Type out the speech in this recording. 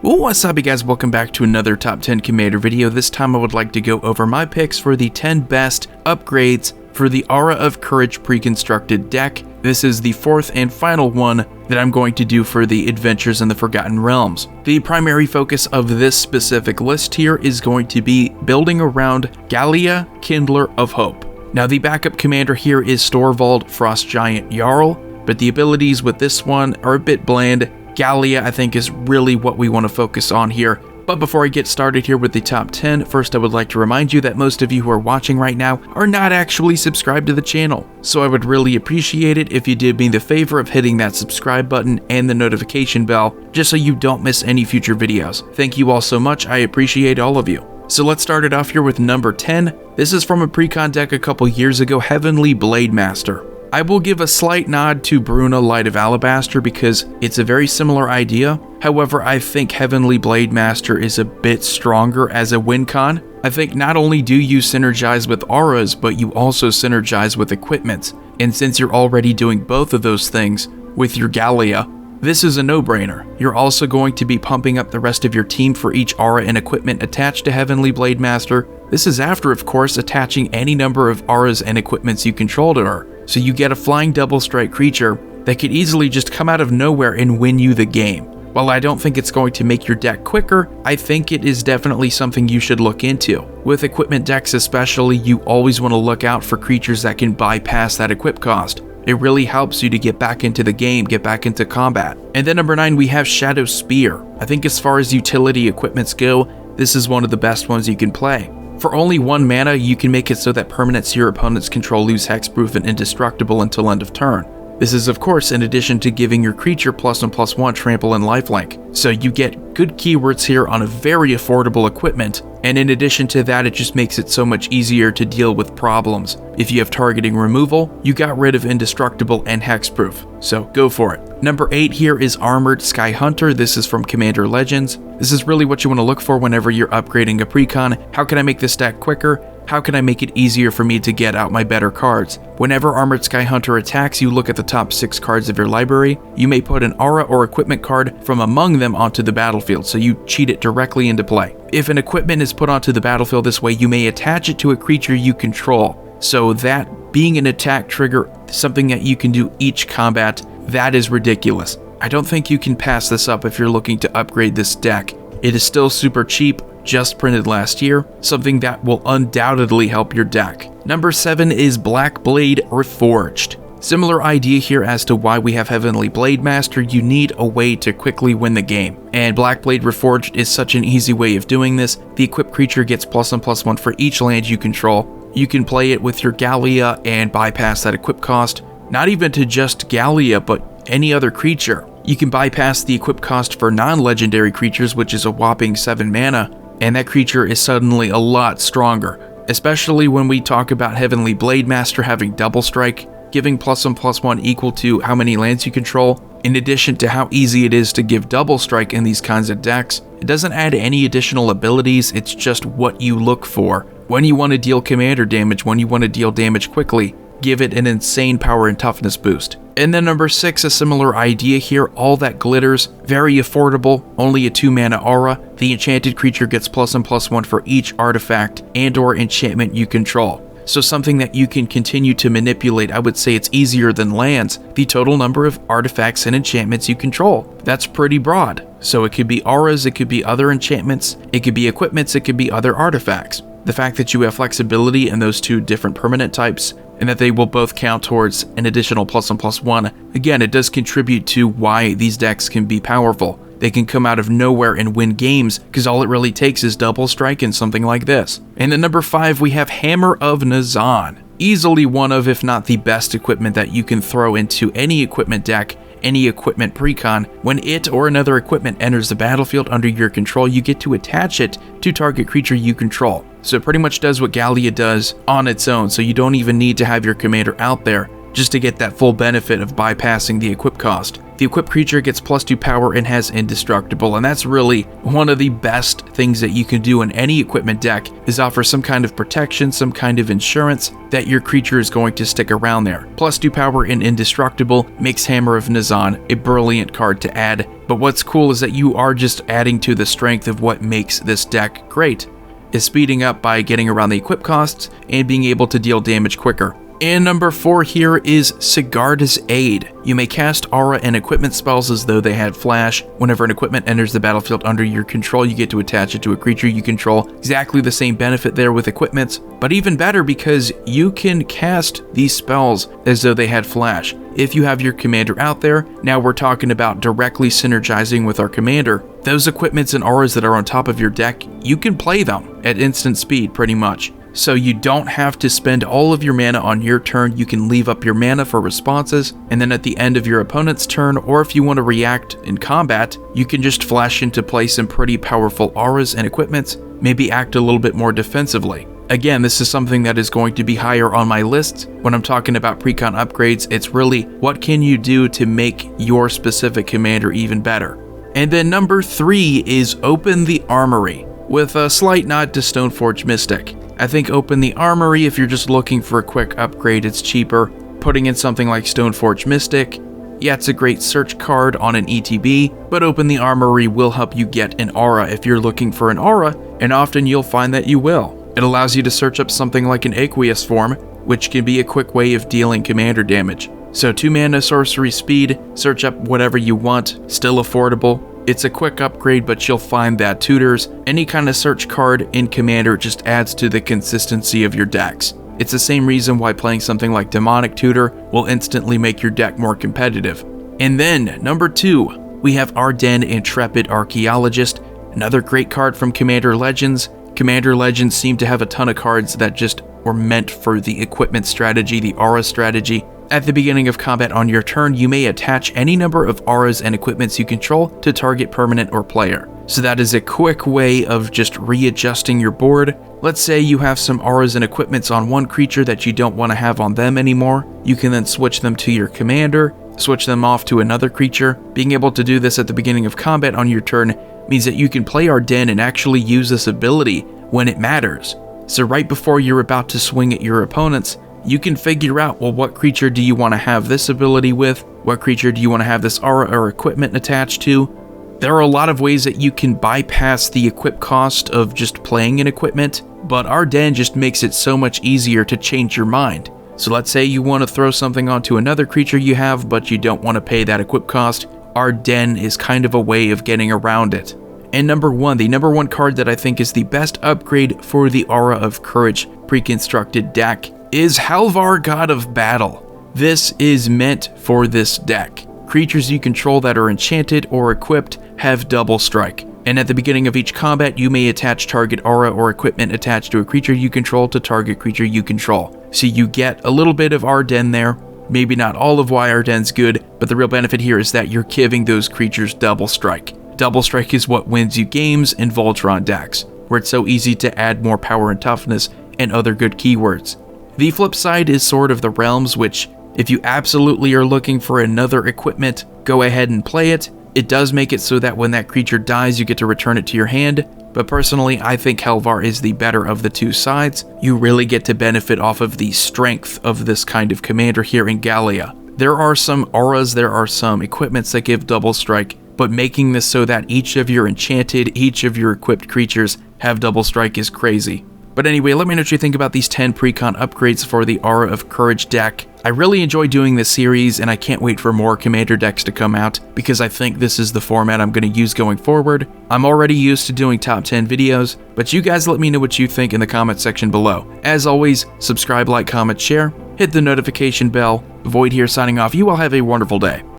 What's up, you guys? Welcome back to another top 10 commander video. This time I would like to go over my picks for the 10 best upgrades for the Aura of Courage preconstructed deck. This is the fourth and final one that I'm going to do for the Adventures in the Forgotten Realms. The primary focus of this specific list here is going to be building around Gallia, Kindler of Hope. Now the backup commander here is Storvald, Frost Giant Jarl, but the abilities with this one are a bit bland. Gallia, I think, is really what we want to focus on here. But before I get started here with the top 10, first I would like to remind you that most of you who are watching right now are not actually subscribed to the channel. So I would really appreciate it if you did me the favor of hitting that subscribe button and the notification bell, just so you don't miss any future videos. Thank you all so much, I appreciate all of you. So let's start it off here with number 10. This is from a Precon deck a couple years ago, Heavenly Blademaster. I will give a slight nod to Bruna Light of Alabaster because it's a very similar idea. However, I think Heavenly Blademaster is a bit stronger as a win con. I think not only do you synergize with auras, but you also synergize with equipment. And since you're already doing both of those things with your Gallia, this is a no-brainer. You're also going to be pumping up the rest of your team for each aura and equipment attached to Heavenly Blademaster. This is after, of course, attaching any number of auras and equipments you control to her. So you get a flying double strike creature that could easily just come out of nowhere and win you the game. While I don't think it's going to make your deck quicker, I think it is definitely something you should look into. With equipment decks especially, you always want to look out for creatures that can bypass that equip cost. It really helps you to get back into the game, get back into combat. And then number 9, we have Shadow Spear. I think as far as utility equipments go, this is one of the best ones you can play. For only 1 mana, you can make it so that permanents your opponents control lose hexproof and indestructible until end of turn. This is of course in addition to giving your creature +1/+1 trample and lifelink. So you get good keywords here on a very affordable equipment, and in addition to that, it just makes it so much easier to deal with problems. If you have targeting removal, you got rid of indestructible and hexproof, so go for it. Number 8 here is Armored Sky Hunter. This is from Commander Legends. This is really what you want to look for whenever you're upgrading a precon. How can I make this deck quicker? How can I make it easier for me to get out my better cards? Whenever Armored Sky Hunter attacks, you look at the top 6 cards of your library. You may put an aura or equipment card from among them onto the battlefield, so you cheat it directly into play. If an equipment is put onto the battlefield this way, you may attach it to a creature you control. So that being an attack trigger, something that you can do each combat, that is ridiculous. I don't think you can pass this up if you're looking to upgrade this deck. It is still super cheap, just printed last year, something that will undoubtedly help your deck. Number 7 is Blackblade Reforged. Similar idea here as to why we have Heavenly Blademaster. You need a way to quickly win the game, and Blackblade Reforged is such an easy way of doing this. The equipped creature gets +1/+1 for each land you control. You can play it with your Gallia and bypass that equip cost, not even to just Gallia, but any other creature. You can bypass the equip cost for non-legendary creatures, which is a whopping 7 mana, and that creature is suddenly a lot stronger, especially when we talk about Heavenly Blademaster having double strike, giving +1/+1 equal to how many lands you control. In addition to how easy it is to give double strike in these kinds of decks, it doesn't add any additional abilities, it's just what you look for. When you want to deal commander damage, when you want to deal damage quickly, give it an insane power and toughness boost. And then number 6, a similar idea here, All That Glitters, very affordable, only a 2 mana aura. The Enchanted Creature gets +1/+1 for each artifact and or enchantment you control. So something that you can continue to manipulate. I would say it's easier than lands, the total number of artifacts and enchantments you control. That's pretty broad. So it could be auras, it could be other enchantments, it could be equipments, it could be other artifacts. The fact that you have flexibility in those 2 different permanent types, and that they will both count towards an additional +1/+1, again, it does contribute to why these decks can be powerful. They can come out of nowhere and win games, because all it really takes is double strike and something like this. And at number 5, we have Hammer of Nizan. Easily one of, if not the best equipment that you can throw into any equipment deck, any equipment precon. When it or another equipment enters the battlefield under your control, you get to attach it to target creature you control. So it pretty much does what Gallia does on its own, so you don't even need to have your commander out there just to get that full benefit of bypassing the equip cost. The equipped creature gets +2 power and has indestructible, and that's really one of the best things that you can do in any equipment deck, is offer some kind of protection, some kind of insurance that your creature is going to stick around there. +2 power and indestructible makes Hammer of Nizan a brilliant card to add, but what's cool is that you are just adding to the strength of what makes this deck great, is speeding up by getting around the equip costs and being able to deal damage quicker. And number 4 here is Sigarda's Aid. You may cast aura and equipment spells as though they had flash. Whenever an equipment enters the battlefield under your control, you get to attach it to a creature you control. Exactly the same benefit there with equipments, but even better because you can cast these spells as though they had flash. If you have your commander out there, now we're talking about directly synergizing with our commander. Those equipments and auras that are on top of your deck, you can play them at instant speed pretty much. So you don't have to spend all of your mana on your turn. You can leave up your mana for responses, and then at the end of your opponent's turn, or if you want to react in combat, you can just flash into play some pretty powerful auras and equipments, maybe act a little bit more defensively. Again, this is something that is going to be higher on my list. When I'm talking about precon upgrades, it's really what can you do to make your specific commander even better. And then number 3 is Open the Armory, with a slight nod to Stoneforge Mystic. I think Open the Armory, if you're just looking for a quick upgrade, it's cheaper. Putting in something like Stoneforge Mystic, yeah, it's a great search card on an ETB, but Open the Armory will help you get an aura if you're looking for an aura, and often you'll find that you will. It allows you to search up something like an Aqueous form, which can be a quick way of dealing commander damage. So 2 mana sorcery speed, search up whatever you want, still affordable. It's a quick upgrade, but you'll find that tutors any kind of search card in Commander, just adds to the consistency of your decks. It's the same reason why playing something like Demonic Tutor will instantly make your deck more competitive. And then, number 2, we have Ardenn Intrepid Archaeologist, another great card from Commander Legends. Commander Legends seem to have a ton of cards that just were meant for the equipment strategy, the aura strategy. At the beginning of combat on your turn, you may attach any number of auras and equipments you control to target permanent or player. So that is a quick way of just readjusting your board. Let's say you have some auras and equipments on one creature that you don't want to have on them anymore. You can then switch them to your commander, switch them off to another creature. Being able to do this at the beginning of combat on your turn means that you can play Ardenn and actually use this ability when it matters. So right before you're about to swing at your opponents, you can figure out, well, what creature do you want to have this ability with? What creature do you want to have this aura or equipment attached to? There are a lot of ways that you can bypass the equip cost of just playing an equipment, but Ardenn just makes it so much easier to change your mind. So let's say you want to throw something onto another creature you have, but you don't want to pay that equip cost. Ardenn is kind of a way of getting around it. And number 1, the number 1 card that I think is the best upgrade for the Aura of Courage preconstructed deck is Halvar, God of Battle. This is meant for this deck. Creatures you control that are enchanted or equipped have double strike, and at the beginning of each combat you may attach target aura or equipment attached to a creature you control to target creature you control. So you get a little bit of Ardenn there, maybe not all of why Ardenn's good, but the real benefit here is that you're giving those creatures double strike. Double strike is what wins you games in Voltron decks, where it's so easy to add more power and toughness and other good keywords. The flip side is Sword of the Realms, which, if you absolutely are looking for another equipment, go ahead and play it. It does make it so that when that creature dies, you get to return it to your hand, but personally, I think Halvar is the better of the two sides. You really get to benefit off of the strength of this kind of commander here in Gallia. There are some auras, there are some equipments that give double strike, but making this so that each of your enchanted, each of your equipped creatures have double strike is crazy. But anyway, let me know what you think about these 10 precon upgrades for the Aura of Courage deck. I really enjoy doing this series, and I can't wait for more commander decks to come out, because I think this is the format I'm going to use going forward. I'm already used to doing top 10 videos, but you guys let me know what you think in the comment section below. As always, subscribe, like, comment, share, hit the notification bell. Void here signing off. You all have a wonderful day.